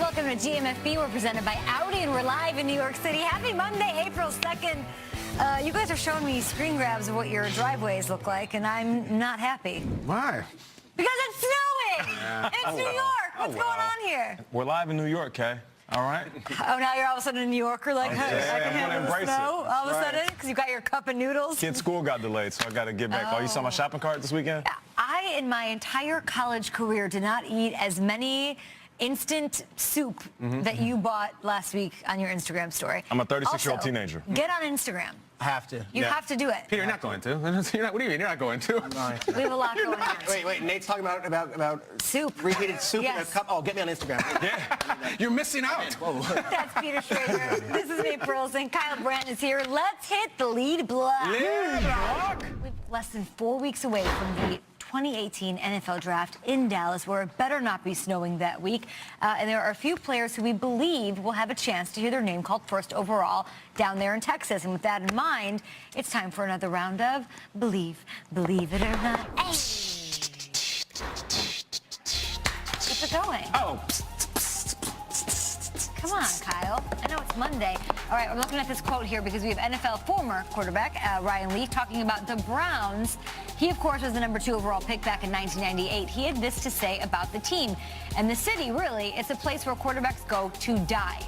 welcome to GMFB. We're presented by Audi, and we're live in New York City. Happy Monday, April 2nd. You guys are showing me screen grabs of what your driveways look like, and I'm not happy. Why? Because it's snowing! It's New York! What's going on here? We're live in New York, Kay. All right? Oh, now you're all of a sudden a New Yorker, like, hey, I can handle the snow all of a sudden, because you got your cup of noodles? Kid's school got delayed, so I got to get back. Oh, you saw my shopping cart this weekend? I, in my entire college career, did not eat as many instant soup that you bought last week on your Instagram story. I'm a 36-year-old teenager. Get on Instagram. I have to. You have to do it. Peter, you're not going to. What do you mean you're not going to? We have a lot going on. Wait, Nate's talking about soup. Reheated soup in a Yes. cup. Oh, get me on Instagram. Yeah. You're missing out. Whoa. That's Peter Schrager. This is Nate Burleson. Kyle Brandt is here. Let's hit the lead block. Lead block. We're less than 4 weeks away from the 2018 NFL Draft in Dallas, where it better not be snowing that week. And there are a few players who we believe will have a chance to hear their name called first overall down there in Texas. And with that in mind, it's time for another round of Believe It or Not. Hey! Keep it going. Oh. Come on, Kyle. I know it's Monday. All right, I'm looking at this quote here because we have NFL former quarterback Ryan Leaf talking about the Browns. He, of course, was the #2 overall pick back in 1998. He had this to say about the team. And the city, really, it's a place where quarterbacks go to die.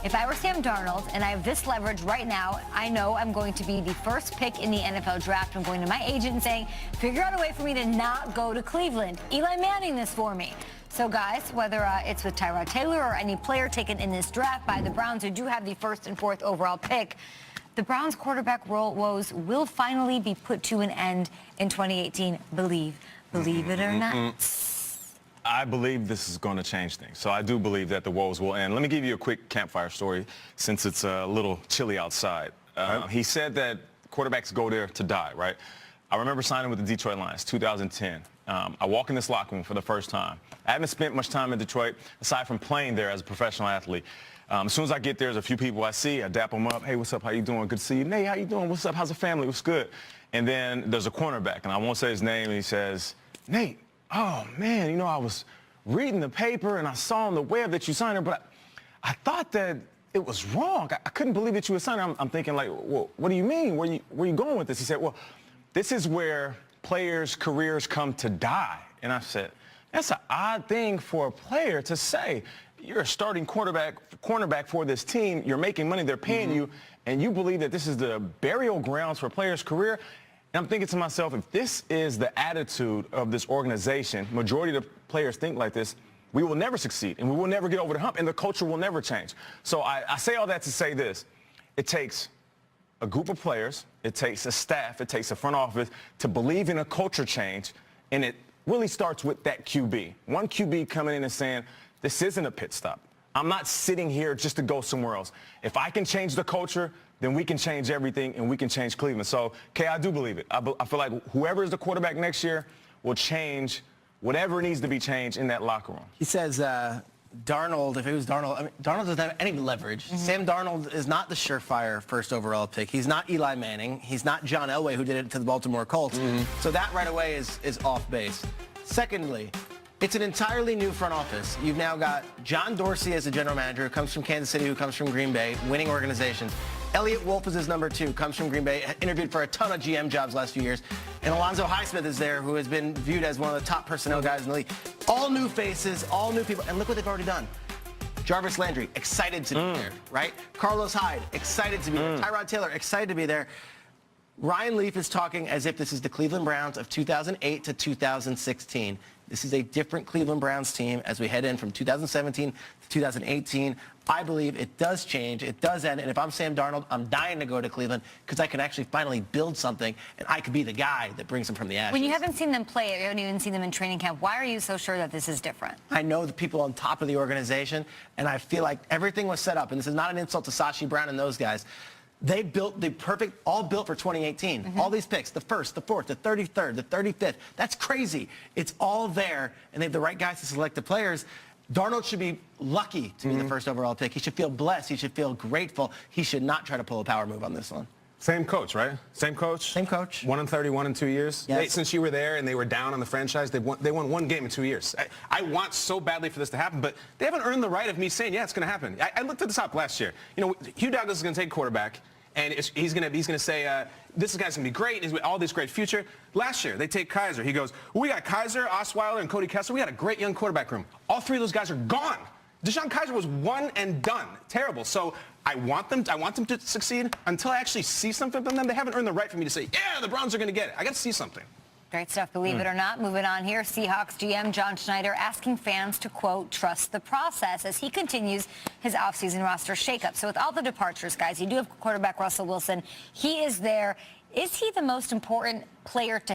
If I were Sam Darnold and I have this leverage right now, I know I'm going to be the first pick in the NFL draft. I'm going to my agent and saying, figure out a way for me to not go to Cleveland. Eli Manning this for me. So, guys, whether it's with Tyrod Taylor or any player taken in this draft by the Browns, who do have the 1st and 4th overall pick, the Browns quarterback woes will finally be put to an end in 2018. Believe it or not. I believe this is going to change things. So I do believe that the woes will end. Let me give you a quick campfire story since it's a little chilly outside. He said that quarterbacks go there to die, right? I remember signing with the Detroit Lions, 2010. I walk in this locker room for the first time. I haven't spent much time in Detroit, aside from playing there as a professional athlete. As soon as I get there, there's a few people I see. I dap them up. Hey, what's up? How you doing? Good to see you. Nate, how you doing? What's up? How's the family? What's good? And then there's a cornerback, and I won't say his name, and he says, Nate, oh, man, you know, I was reading the paper, and I saw on the web that you signed her, but I thought that it was wrong. I couldn't believe that you were signing her. I'm thinking, like, well, what do you mean? Where you going with this? He said, well, this is where players' careers come to die. And I said, that's an odd thing for a player to say. You're a starting cornerback for this team. You're making money. They're paying you. And you believe that this is the burial grounds for a player's career. And I'm thinking to myself, if this is the attitude of this organization, majority of the players think like this, we will never succeed and we will never get over the hump and the culture will never change. So I say all that to say this. It takes a group of players, it takes a staff, it takes a front office to believe in a culture change, and it really starts with that QB. One QB coming in and saying, this isn't a pit stop. I'm not sitting here just to go somewhere else. If I can change the culture, then we can change everything and we can change Cleveland. So, Kay, I do believe it. I feel like whoever is the quarterback next year will change whatever needs to be changed in that locker room. He says Darnold, if it was Darnold, I mean, Darnold doesn't have any leverage. Sam Darnold is not the surefire 1st overall pick. He's not Eli Manning. He's not John Elway, who did it to the Baltimore Colts. So that right away is off base. Secondly, it's an entirely new front office. You've now got John Dorsey as a general manager, who comes from Kansas City, who comes from Green Bay, winning organizations. Elliott Wolf is his #2, comes from Green Bay, interviewed for a ton of GM jobs last few years. And Alonzo Highsmith is there, who has been viewed as one of the top personnel guys in the league. All new faces, all new people, and look what they've already done. Jarvis Landry, excited to be there, right? Carlos Hyde, excited to be there. Tyrod Taylor, excited to be there. Ryan Leaf is talking as if this is the Cleveland Browns of 2008 to 2016. This is a different Cleveland Browns team as we head in from 2017 to 2018. I believe it does change. It does end. And if I'm Sam Darnold, I'm dying to go to Cleveland because I can actually finally build something, and I could be the guy that brings them from the ashes. When you haven't seen them play, you haven't even seen them in training camp, why are you so sure that this is different? I know the people on top of the organization, and I feel like everything was set up. And this is not an insult to Sashi Brown and those guys. They built the perfect, all built for 2018. All these picks, the 1st, the 4th, the 33rd, the 35th. That's crazy. It's all there, and they have the right guys to select the players. Darnold should be lucky to be the 1st overall pick. He should feel blessed. He should feel grateful. He should not try to pull a power move on this one. Same coach, right? Same coach? Same coach. 1-31 in 2 years? Yes. Since you were there and they were down on the franchise, they won one game in 2 years. I want so badly for this to happen, but they haven't earned the right of me saying, yeah, it's going to happen. I looked at this up last year. You know, Hugh Douglas is going to take quarterback, and he's going to say, this guy's going to be great. He's all this great future. Last year, they take Kaiser. He goes, well, we got Kaiser, Osweiler, and Cody Kessler. We got a great young quarterback room. All three of those guys are gone. Deshaun Kaiser was one and done. Terrible. So I want them to succeed. Until I actually see something from them, they haven't earned the right for me to say, yeah, the Browns are going to get it. I got to see something. Great stuff, believe it or not. Moving on here, Seahawks GM John Schneider asking fans to, quote, trust the process as he continues his offseason roster shakeup. So with all the departures, guys, you do have quarterback Russell Wilson. He is there. Is he the most important player to